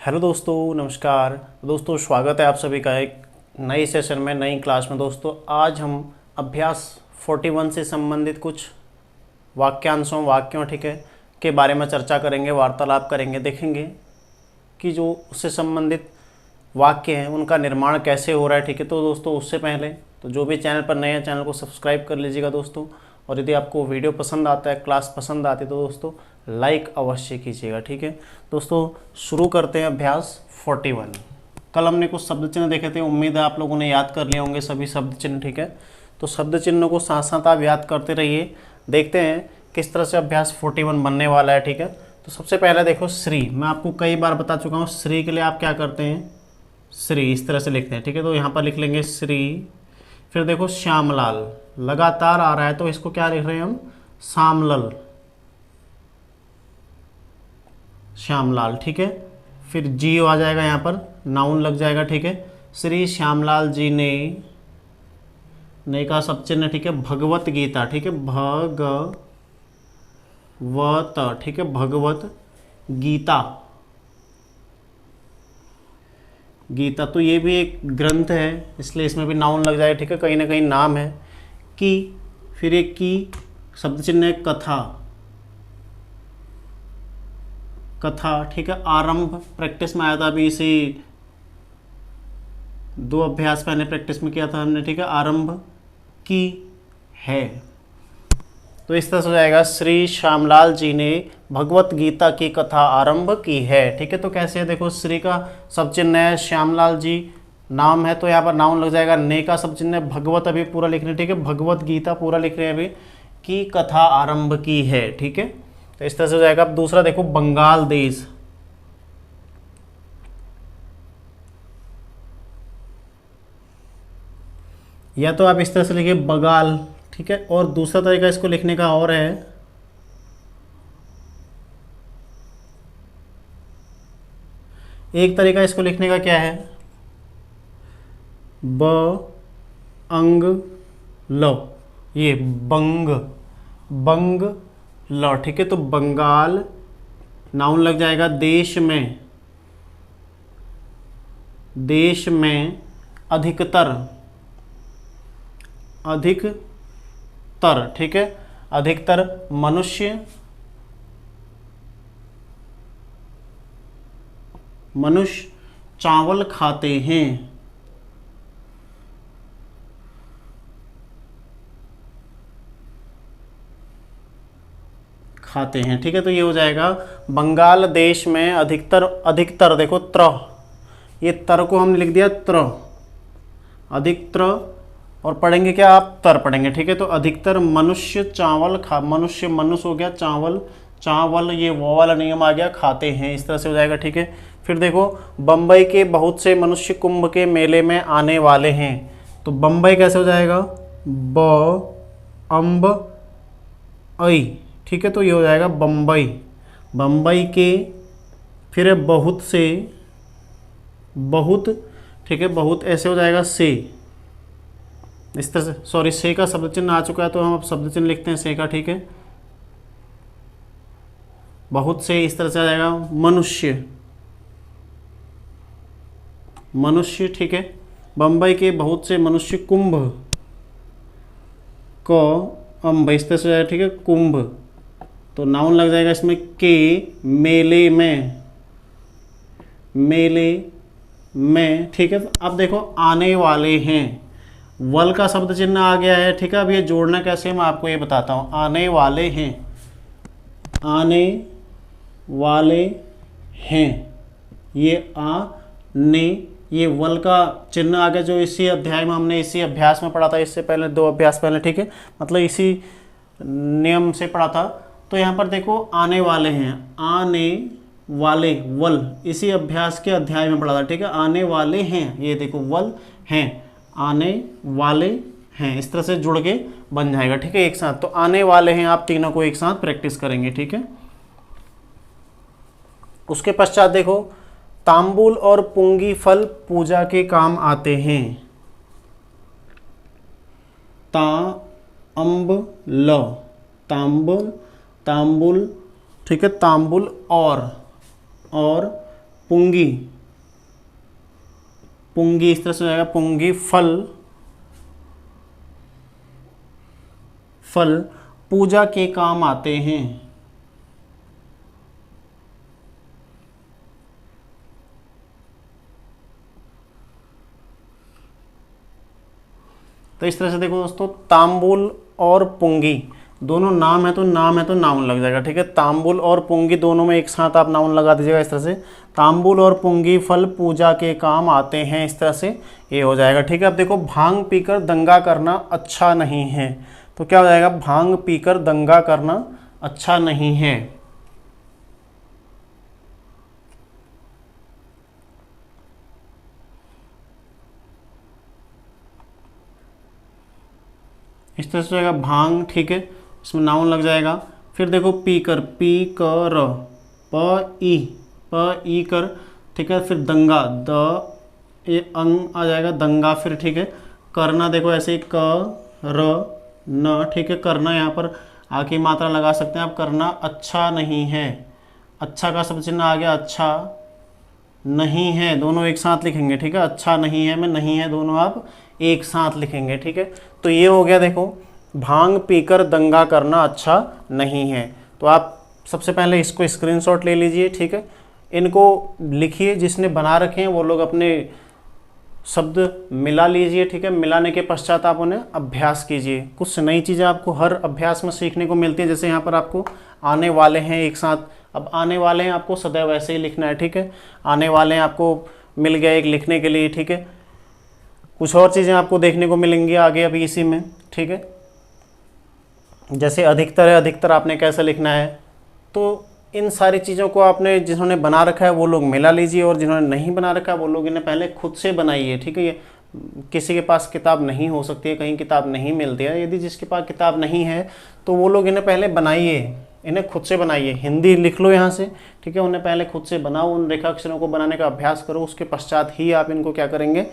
Hello दोस्तों, नमस्कार दोस्तों। स्वागत है आप सभी का एक नई सेशन में, नई क्लास में। दोस्तों आज हम अभ्यास 41 से संबंधित कुछ वाक्यों ठीक है के बारे में चर्चा करेंगे, वार्तालाप करेंगे, देखेंगे कि जो उससे संबंधित वाक्य हैं उनका निर्माण कैसे हो रहा है। ठीक है, तो दोस्तों उससे पहले तो जो भी चैनल पर नए हैं चैनल को सब्सक्राइब कर लीजिएगा दोस्तों। और यदि आपको वीडियो पसंद आता है, क्लास पसंद आती है तो दोस्तों लाइक अवश्य कीजिएगा। ठीक है दोस्तों, शुरू करते हैं अभ्यास 41। कल हमने कुछ शब्द चिन्ह देखे थे, उम्मीद है आप लोगों ने याद कर लिए होंगे सभी शब्द चिन्ह। ठीक है, तो शब्द चिन्हों को साथ साथ आप याद करते रहिए। देखते हैं किस तरह से अभ्यास 41 बनने वाला है। ठीक है, तो सबसे पहले देखो श्री। मैं आपको कई बार बता चुका हूँ, श्री के लिए आप क्या करते हैं, श्री इस तरह से लिखते हैं। ठीक है, तो यहाँ पर लिख लेंगे श्री। फिर देखो श्यामलाल, लगातार आ रहा है तो इसको क्या लिख रहे हैं हम, श्यामलाल, श्यामलाल। ठीक है, फिर जी आ जाएगा, यहाँ पर नाउन लग जाएगा। ठीक है, श्री श्यामलाल जी ने का सब चिन्ह। ठीक है, भगवत गीता। ठीक है, भगवत। ठीक है, भगवत गीता, गीता तो ये भी एक ग्रंथ है इसलिए इसमें भी नाउन लग जाएगा। ठीक है, कहीं ना कहीं नाम है। की, फिर एक की शब्द चिन्ह है, कथा, कथा। ठीक है, आरंभ प्रैक्टिस में आया था, अभी इसी 2 अभ्यास पहले प्रैक्टिस में किया था हमने। ठीक है, आरंभ की है, तो इस तरह से हो जाएगा, श्री श्यामलाल जी ने भगवत गीता की कथा आरंभ की है। ठीक है, तो कैसे है, देखो श्री का सब चिन्ह है, श्यामलाल जी नाम है तो यहाँ पर नाउन लग जाएगा। ने का सब चिन्ह है, भगवत अभी पूरा लिख रहे हैं। ठीक है, भगवत गीता पूरा लिख रहे हैं अभी, की कथा आरंभ की है। ठीक है, तो इस तरह से हो जाएगा। अब दूसरा देखो, बंगाल देश। या तो आप इस तरह से लिखिए बगाल। ठीक है, और दूसरा तरीका इसको लिखने का और है, एक तरीका इसको लिखने का क्या है, ब अंग ल, ये बंग, बंग ल। ठीक है, तो बंगाल नाउन लग जाएगा, देश में, देश में अधिकतर, अधिकतर। ठीक है, अधिकतर मनुष्य चावल खाते हैं, खाते हैं। ठीक है, तो ये हो जाएगा, बंगाल देश में अधिकतर, अधिकतर देखो त्र, ये तर को हम लिख दिया त्र, अधिकतर, और पढ़ेंगे क्या आप, तर पढ़ेंगे। ठीक है, तो अधिकतर मनुष्य चावल मनुष्य, मनुष्य हो गया, चावल, चावल ये वो वाला नियम आ गया, खाते हैं, इस तरह से हो जाएगा। ठीक है, फिर देखो, बम्बई के बहुत से मनुष्य कुंभ के मेले में आने वाले हैं, तो बम्बई कैसे हो जाएगा, ब अम्ब ऐ। ठीक है, तो ये हो जाएगा बम्बई, बम्बई के। फिर बहुत से, बहुत। ठीक है, बहुत ऐसे हो जाएगा से, इस तरह से, सॉरी से का शब्द चिन्ह आ चुका है तो हम अब शब्द चिन्ह लिखते हैं से का। ठीक है, बहुत से इस तरह से आ जाएगा, मनुष्य, मनुष्य। ठीक है, बम्बई के बहुत से मनुष्य कुंभ क अम्ब, इस तरह से हो जाएगा। ठीक है, कुंभ तो नाउन लग जाएगा इसमें, के मेले में, मेले में। ठीक है, अब देखो आने वाले हैं, वल का शब्द चिन्ह आ गया है। ठीक है, अब ये जोड़ना कैसे मैं आपको ये बताता हूँ, आने वाले हैं, आने वाले हैं, ये ने, ये वल का चिन्ह आ गया, जो इसी अध्याय में हमने इसी अभ्यास में पढ़ा था, इससे पहले 2 अभ्यास पहले। ठीक है, मतलब इसी नियम से पढ़ा था। तो यहाँ पर देखो आने वाले हैं, आने वाले, वल इसी अभ्यास के अध्याय में पढ़ा था। ठीक है, आने वाले हैं, ये देखो वल हैं, आने वाले हैं, इस तरह से जुड़ के बन जाएगा। ठीक है, एक साथ, तो आने वाले हैं, आप तीनों को एक साथ प्रैक्टिस करेंगे। ठीक है, उसके पश्चात देखो, तांबूल और पुंगी फल पूजा के काम आते हैं, ता अम्ब ल, तांबुल, तांबुल। ठीक है, तांबुल और पुंगी, पुंगी इस तरह से हो जाएगा पुंगी। फल, फल पूजा के काम आते हैं। तो इस तरह से देखो दोस्तों, तांबुल और पुंगी दोनों नाम है तो नाउन लग जाएगा, ठीक है। तांबुल और पुंगी दोनों में एक साथ आप नाउन लगा दीजिएगा इस तरह से, तांबुल और पुंगी फल पूजा के काम आते हैं, इस तरह से ये हो जाएगा, ठीक है। अब देखो, भांग पीकर दंगा करना अच्छा नहीं है, तो क्या हो जाएगा, भांग पीकर दंगा करना अच्छा नहीं है। इस तरह से हो जाएगा भांग, ठीक है, इसमें नाउन लग जाएगा। फिर देखो पीकर, पी कर, प ई कर, ठीक है। फिर दंगा, द ये अंग आ जाएगा, दंगा। फिर ठीक है, करना देखो ऐसे ही, क र न, ठीक है। करना यहाँ पर आ की मात्रा लगा सकते हैं आप, करना अच्छा नहीं है, अच्छा का शब्द चिन्ह आ गया, अच्छा नहीं है, दोनों एक साथ लिखेंगे, ठीक है। अच्छा नहीं है में नहीं है दोनों आप एक साथ लिखेंगे, ठीक है। तो ये हो गया, देखो भांग पीकर दंगा करना अच्छा नहीं है। तो आप सबसे पहले इसको स्क्रीनशॉट ले लीजिए, ठीक है। इनको लिखिए, जिसने बना रखे हैं वो लोग अपने शब्द मिला लीजिए, ठीक है। मिलाने के पश्चात आप उन्हें अभ्यास कीजिए। कुछ नई चीज़ें आपको हर अभ्यास में सीखने को मिलती है। जैसे यहाँ पर आपको आने वाले हैं एक साथ, अब आने वाले हैं आपको सदैव ऐसे ही लिखना है, ठीक है। आने वाले हैं आपको मिल गया एक लिखने के लिए, ठीक है। कुछ और चीज़ें आपको देखने को मिलेंगी आगे अभी इसी में, ठीक है। जैसे अधिकतर है, अधिकतर आपने कैसे लिखना है, तो इन सारी चीज़ों को आपने जिन्होंने बना रखा है वो लोग मिला लीजिए, और जिन्होंने नहीं बना रखा है वो लोग इन्हें पहले खुद से बनाइए, ठीक है। ये किसी के पास किताब नहीं हो सकती है, कहीं किताब नहीं मिलती है, यदि जिसके पास किताब नहीं है तो वो लोग इन्हें पहले बनाइए, इन्हें खुद से बनाइए। हिंदी लिख लो यहाँ से, ठीक है, उन्हें पहले खुद से बनाओ, उन रेखाक्षरों को बनाने का अभ्यास करो, उसके पश्चात ही आप इनको क्या करेंगे,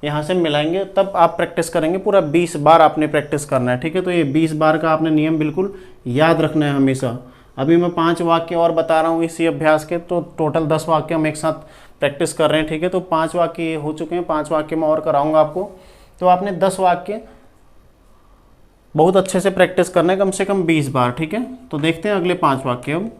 यहाँ से मिलाएंगे, तब आप प्रैक्टिस करेंगे। पूरा 20 बार आपने प्रैक्टिस करना है, ठीक है। तो ये 20 बार का आपने नियम बिल्कुल याद रखना है हमेशा। अभी मैं 5 वाक्य और बता रहा हूँ इसी अभ्यास के, तो टोटल 10 वाक्य हम एक साथ प्रैक्टिस कर रहे हैं, ठीक है। तो 5 वाक्य ये हो चुके हैं, 5 वाक्य मैं और कराऊंगा आपको। तो आपने 10 वाक्य बहुत अच्छे से प्रैक्टिस करना है, कम से कम 20 बार, ठीक है। तो देखते हैं अगले 5 वाक्य अब।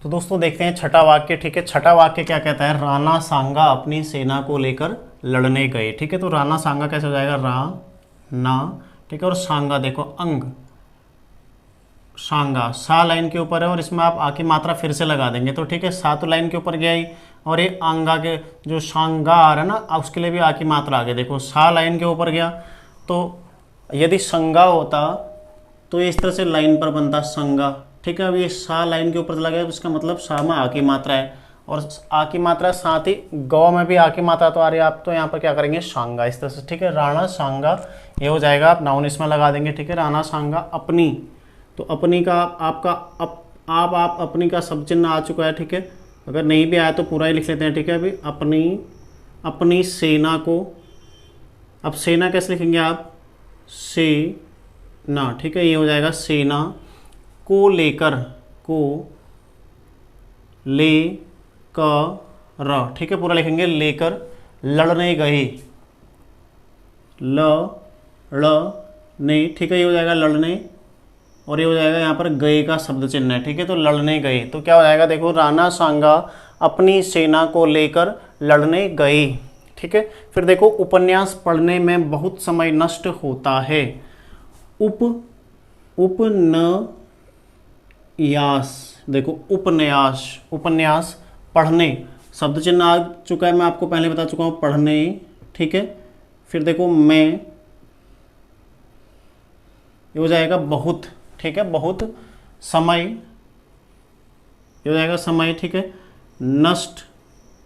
तो दोस्तों देखते हैं छठा वाक्य, ठीक है। छठा वाक्य क्या कहता है, राणा सांगा अपनी सेना को लेकर लड़ने गए, ठीक है। तो राणा सांगा कैसे हो जाएगा, रा ना, ठीक है। और सांगा देखो अंग, सांगा सा लाइन के ऊपर है, और इसमें आप आ की मात्रा फिर से लगा देंगे, तो ठीक है। सा तो लाइन के ऊपर गया ही, और ये आंगा के जो सांगा आ रहा है ना, उसके लिए भी आ की मात्रा आ गई, देखो सा लाइन के ऊपर गया। तो यदि संगा होता तो इस तरह से लाइन पर बनता संगा, ठीक है। अब ये सा लाइन के ऊपर चला गया, इसका मतलब सा में आ की मात्रा है, और आ की मात्रा साथ ही गौ में भी आ की मात्रा तो आ रही है, आप तो यहाँ पर क्या करेंगे, सांगा इस तरह से, ठीक है। राणा सांगा ये हो जाएगा, आप नाउन इसमें लगा देंगे, ठीक है। राणा सांगा अपनी, तो अपनी का आपका आप अपनी का सब चिन्ह आ चुका है, ठीक है। अगर नहीं भी आया तो पूरा ही लिख लेते हैं, ठीक है। अभी अपनी सेना को, अब सेना कैसे लिखेंगे आप, सेना, ठीक है। ये हो जाएगा सेना को लेकर, को ले कर, ठीक है, पूरा लिखेंगे, लेकर लड़ने गए, लड़ने, ठीक है। ये हो जाएगा लड़ने, और ये हो जाएगा यहाँ पर गए का शब्द चिन्ह है, ठीक है। तो लड़ने गए, तो क्या हो जाएगा, देखो राणा सांगा अपनी सेना को लेकर लड़ने गए, ठीक है। फिर देखो उपन्यास पढ़ने में बहुत समय नष्ट होता है, उपन्यास, देखो उपन्यास, उपन्यास पढ़ने शब्द चिन्ह आ चुका है, मैं आपको पहले बता चुका हूँ, पढ़ने, ठीक है। फिर देखो मैं, ये हो जाएगा बहुत, ठीक है, बहुत समय, ये हो जाएगा समय, ठीक है। नष्ट,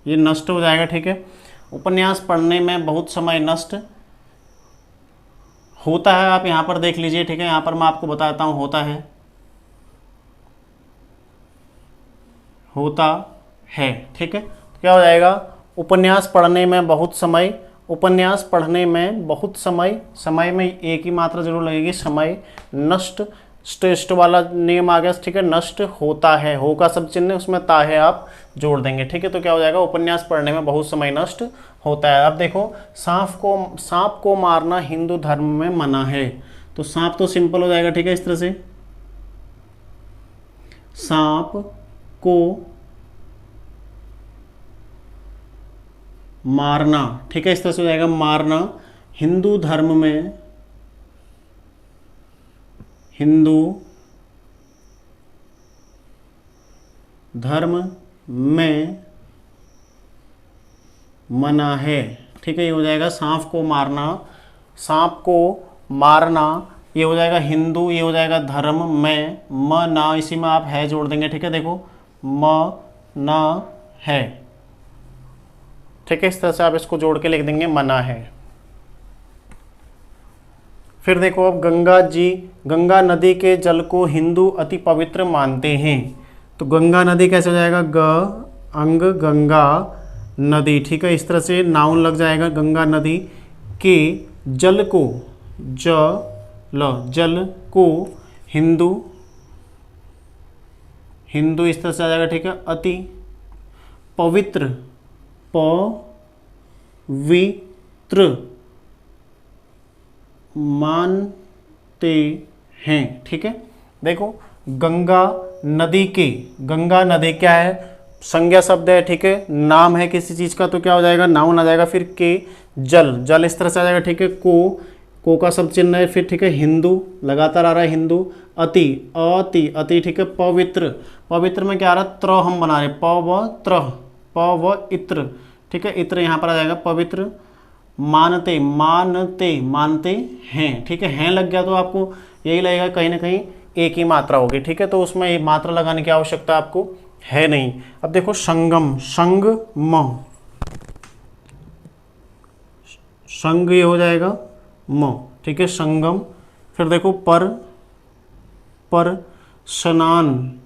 ये नष्ट हो जाएगा, ठीक है। उपन्यास पढ़ने में बहुत समय नष्ट होता है, आप यहाँ पर देख लीजिए, ठीक है। यहाँ पर मैं आपको बताता हूँ, होता है, ठीक है। तो क्या हो जाएगा, उपन्यास पढ़ने में बहुत समय, उपन्यास पढ़ने में बहुत समय, समय में एक ही मात्रा जरूर लगेगी, समय नष्ट स्ट वाला नियम आ गया, ठीक है, नष्ट होता है, हो का सब चिन्ह उसमें ता है आप जोड़ देंगे, ठीक है। तो क्या हो जाएगा, उपन्यास पढ़ने में बहुत समय नष्ट होता है। अब देखो, सांप को मारना हिंदू धर्म में मना है। तो सांप तो सिंपल हो जाएगा, ठीक है, इस तरह से सांप को मारना, ठीक है, इस तरह से हो जाएगा मारना हिंदू धर्म में, हिंदू धर्म में मना है, ठीक है। ये हो जाएगा सांप को मारना, सांप को मारना, ये हो जाएगा हिंदू, ये हो जाएगा धर्म में, म ना, इसी में आप है जोड़ देंगे, ठीक है। देखो म ना है, ठीक है, इस तरह से आप इसको जोड़ के लिख देंगे मना है। फिर देखो, अब गंगा नदी के जल को हिंदू अति पवित्र मानते हैं। तो गंगा नदी कैसे हो जाएगा, ग अंग गंगा नदी, ठीक है, इस तरह से नाउन लग जाएगा। गंगा नदी के जल को, जल को हिंदू इस तरह से आ जाएगा, ठीक है, अति पवित्र मानते हैं, ठीक है। देखो, गंगा नदी क्या है, संज्ञा शब्द है, ठीक है, नाम है किसी चीज का, तो क्या हो जाएगा, नाउन आ जाएगा। फिर के जल इस तरह से आ जाएगा, ठीक है, को का सब चिन्ह है, फिर ठीक है, हिंदू लगातार आ रहा है, हिंदू अति, ठीक है, पवित्र में क्या आ रहा है, त्र हम बना रहे, पवित्र, ठीक है, इत्र यहाँ पर आ जाएगा, पवित्र मानते हैं, ठीक है लग गया तो आपको यही लगेगा कहीं ना कहीं एक ही मात्रा होगी, ठीक है। तो उसमें मात्रा लगाने की आवश्यकता आपको है नहीं। अब देखो, संगम, संग ये हो जाएगा म, ठीक है, संगम। फिर देखो, पर स्नान,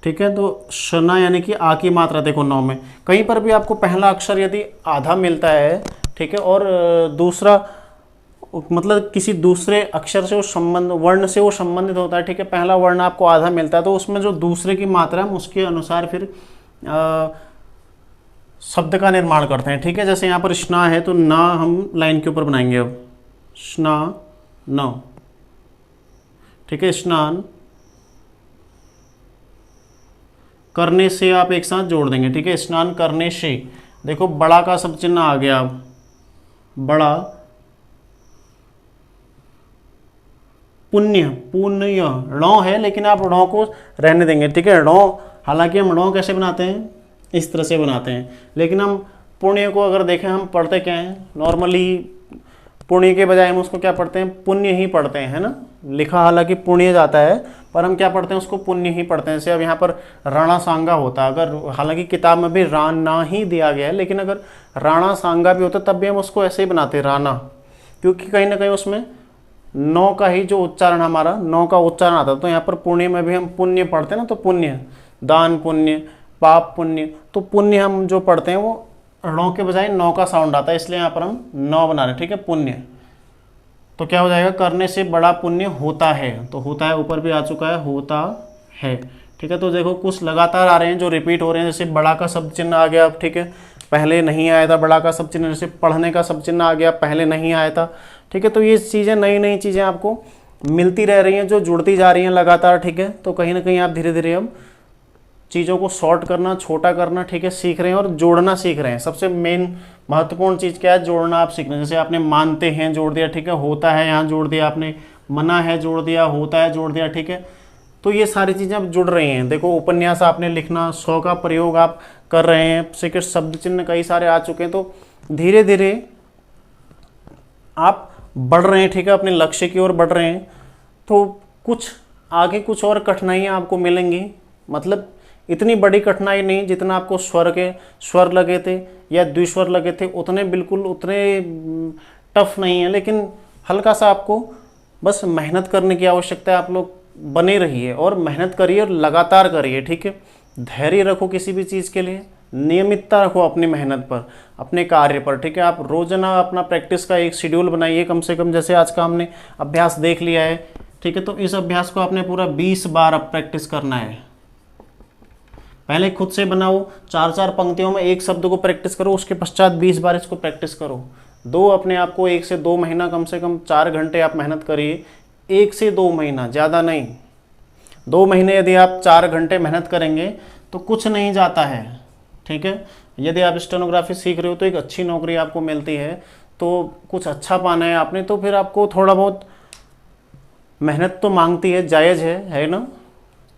ठीक है, तो शना यानी कि आ की मात्रा देखो 9 में, कहीं पर भी आपको पहला अक्षर यदि आधा मिलता है, ठीक है, और दूसरा मतलब किसी दूसरे अक्षर से वो वर्ण से वो संबंधित होता है, ठीक है, पहला वर्ण आपको आधा मिलता है, तो उसमें जो दूसरे की मात्रा है उसके अनुसार फिर शब्द का निर्माण करते हैं, ठीक है। जैसे यहाँ पर स्ना है तो ना हम लाइन के ऊपर बनाएंगे, अब स्ना न, ठीक है, स्नान करने से आप एक साथ जोड़ देंगे, ठीक है, स्नान करने से। देखो, बड़ा का सब चिन्ह आ गया, अब बड़ा पुण्य णौ है, लेकिन आप णौ को रहने देंगे, ठीक है, णौ, हालांकि हम णौ कैसे बनाते हैं, इस तरह से बनाते हैं, लेकिन हम पुण्य को अगर देखें, हम पढ़ते क्या हैं, नॉर्मली पुण्य के बजाय हम उसको क्या पढ़ते हैं, पुण्य ही पढ़ते हैं, है ना। लिखा हालांकि पुण्य जाता है, पर हम क्या पढ़ते हैं, उसको पुण्य ही पढ़ते हैं। जैसे अब यहाँ पर राणा सांगा होता, अगर हालांकि किताब में भी राणा ही दिया गया है, लेकिन अगर राणा सांगा भी होता तब भी हम उसको ऐसे ही बनाते राणा, क्योंकि कहीं ना कहीं उसमें 9 का ही जो उच्चारण, हमारा 9 का उच्चारण आता है। तो यहाँ पर पुण्य में भी हम पुण्य पढ़ते हैं ना, तो पुण्य, दान पुण्य, पाप पुण्य, तो पुण्य हम जो पढ़ते हैं वो णौ के बजाय 9 का साउंड आता है, इसलिए यहाँ पर हम 9 बना रहे हैं, ठीक है, पुण्य। तो क्या हो जाएगा, करने से बड़ा पुण्य होता है, तो होता है ऊपर भी आ चुका है, होता है, ठीक है। तो देखो, कुछ लगातार आ रहे हैं जो रिपीट हो रहे हैं, जैसे बड़ा का सब चिन्ह आ गया, ठीक है, पहले नहीं आया था बड़ा का सब चिन्ह, जैसे पढ़ने का सब चिन्ह आ गया, पहले नहीं आया था, ठीक है। तो ये चीज़ें, नई चीज़ें आपको मिलती रह रही हैं, जो जुड़ती जा रही हैं लगातार, ठीक है। तो कहीं ना कहीं आप धीरे धीरे अब चीज़ों को शॉर्ट करना, छोटा करना, ठीक है, सीख रहे हैं, और जोड़ना सीख रहे हैं। सबसे मेन महत्वपूर्ण चीज़ क्या है, जोड़ना आप सीख रहे हैं। जैसे आपने मानते हैं जोड़ दिया, ठीक है, होता है यहाँ जोड़ दिया आपने, मना है जोड़ दिया, होता है जोड़ दिया, ठीक है। तो ये सारी चीज़ें अब जुड़ रही हैं। देखो, उपन्यास आपने लिखना, 100 का प्रयोग आप कर रहे हैं, सिक्स शब्द चिन्ह कई सारे आ चुके हैं, तो धीरे धीरे आप बढ़ रहे हैं, ठीक है, अपने लक्ष्य की ओर बढ़ रहे हैं। तो कुछ आगे कुछ और कठिनाइयाँ आपको मिलेंगी, मतलब इतनी बड़ी कठिनाई नहीं, जितना आपको स्वर लगे थे या द्विस्वर लगे थे, उतने बिल्कुल उतने टफ नहीं है, लेकिन हल्का सा आपको बस मेहनत करने की आवश्यकता है। आप लोग बने रहिए और मेहनत करिए और लगातार करिए, ठीक है। धैर्य रखो किसी भी चीज़ के लिए, नियमितता रखो अपनी मेहनत पर, अपने कार्य पर, ठीक है। आप रोजाना अपना प्रैक्टिस का एक शेड्यूल बनाइए कम से कम। जैसे आज का हमने अभ्यास देख लिया है, ठीक है, तो इस अभ्यास को आपने पूरा 20 बार अब प्रैक्टिस करना है। पहले खुद से बनाओ, 4-4 पंक्तियों में एक शब्द को प्रैक्टिस करो, उसके पश्चात 20 बार इसको प्रैक्टिस करो। दो अपने आप को 1 से 2 महीना, कम से कम 4 घंटे आप मेहनत करिए। 1 से 2 महीना, ज़्यादा नहीं। 2 महीने यदि आप 4 घंटे मेहनत करेंगे तो कुछ नहीं जाता है, ठीक है। यदि आप स्टेनोग्राफी सीख रहे हो तो एक अच्छी नौकरी आपको मिलती है, तो कुछ अच्छा पाना है आपने, तो फिर आपको थोड़ा बहुत मेहनत तो मांगती है, जायज़ है ना।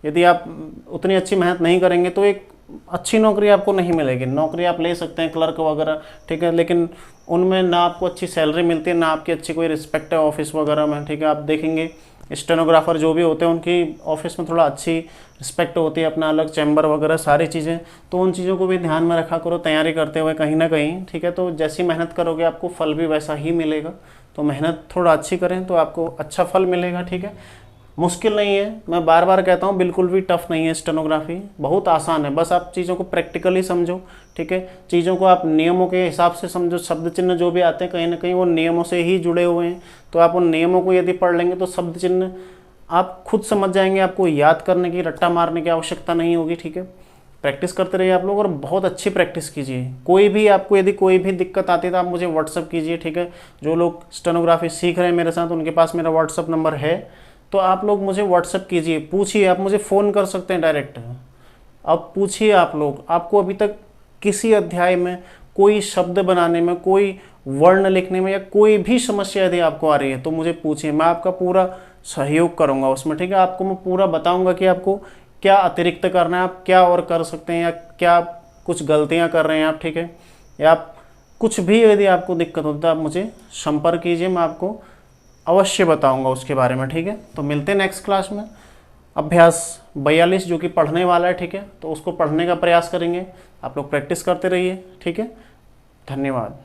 यदि आप उतनी अच्छी मेहनत नहीं करेंगे तो एक अच्छी नौकरी आपको नहीं मिलेगी। नौकरी आप ले सकते हैं क्लर्क वगैरह, ठीक है, लेकिन उनमें ना आपको अच्छी सैलरी मिलती है, ना आपकी अच्छी कोई रिस्पेक्ट है ऑफिस वगैरह में, ठीक है। आप देखेंगे स्टेनोग्राफर जो भी होते हैं उनकी ऑफिस में थोड़ा अच्छी रिस्पेक्ट होती है, अपना अलग चैम्बर वगैरह सारी चीज़ें, तो उन चीज़ों को भी ध्यान में रखा करो तैयारी करते हुए कहीं ना कहीं, ठीक है। तो जैसी मेहनत करोगे आपको फल भी वैसा ही मिलेगा। तो मेहनत थोड़ा अच्छी करें तो आपको अच्छा फल मिलेगा, ठीक है। मुश्किल नहीं है, मैं बार बार कहता हूँ, बिल्कुल भी टफ नहीं है स्टेनोग्राफी, बहुत आसान है। बस आप चीज़ों को प्रैक्टिकली समझो, ठीक है। चीज़ों को आप नियमों के हिसाब से समझो। शब्द चिन्ह जो भी आते हैं कहीं ना कहीं वो नियमों से ही जुड़े हुए हैं, तो आप उन नियमों को यदि पढ़ लेंगे तो शब्द चिन्ह आप खुद समझ जाएंगे। आपको याद करने की, रट्टा मारने की आवश्यकता नहीं होगी, ठीक है। प्रैक्टिस करते रहिए आप लोग, और बहुत अच्छी प्रैक्टिस कीजिए। कोई भी आपको यदि कोई भी दिक्कत आती है तो आप मुझे व्हाट्सअप कीजिए, ठीक है। जो लोग स्टेनोग्राफी सीख रहे हैं मेरे साथ उनके पास मेरा व्हाट्सअप नंबर है, तो आप लोग मुझे व्हाट्सअप कीजिए, पूछिए। आप मुझे फ़ोन कर सकते हैं डायरेक्ट, अब पूछिए आप लोग। आपको अभी तक किसी अध्याय में कोई शब्द बनाने में, कोई वर्ण लिखने में या कोई भी समस्या यदि आपको आ रही है तो मुझे पूछिए, मैं आपका पूरा सहयोग करूंगा उसमें, ठीक है। आपको मैं पूरा बताऊंगा कि आपको क्या अतिरिक्त करना है, आप क्या और कर सकते हैं, या क्या कुछ गलतियां कर रहे हैं आप, ठीक है। या आप कुछ भी यदि आपको दिक्कत होती है तो आप मुझे संपर्क कीजिए, मैं आपको अवश्य बताऊंगा उसके बारे में, ठीक है। तो मिलते हैं नेक्स्ट क्लास में। अभ्यास 42 जो कि पढ़ने वाला है, ठीक है, तो उसको पढ़ने का प्रयास करेंगे। आप लोग प्रैक्टिस करते रहिए, ठीक है। धन्यवाद।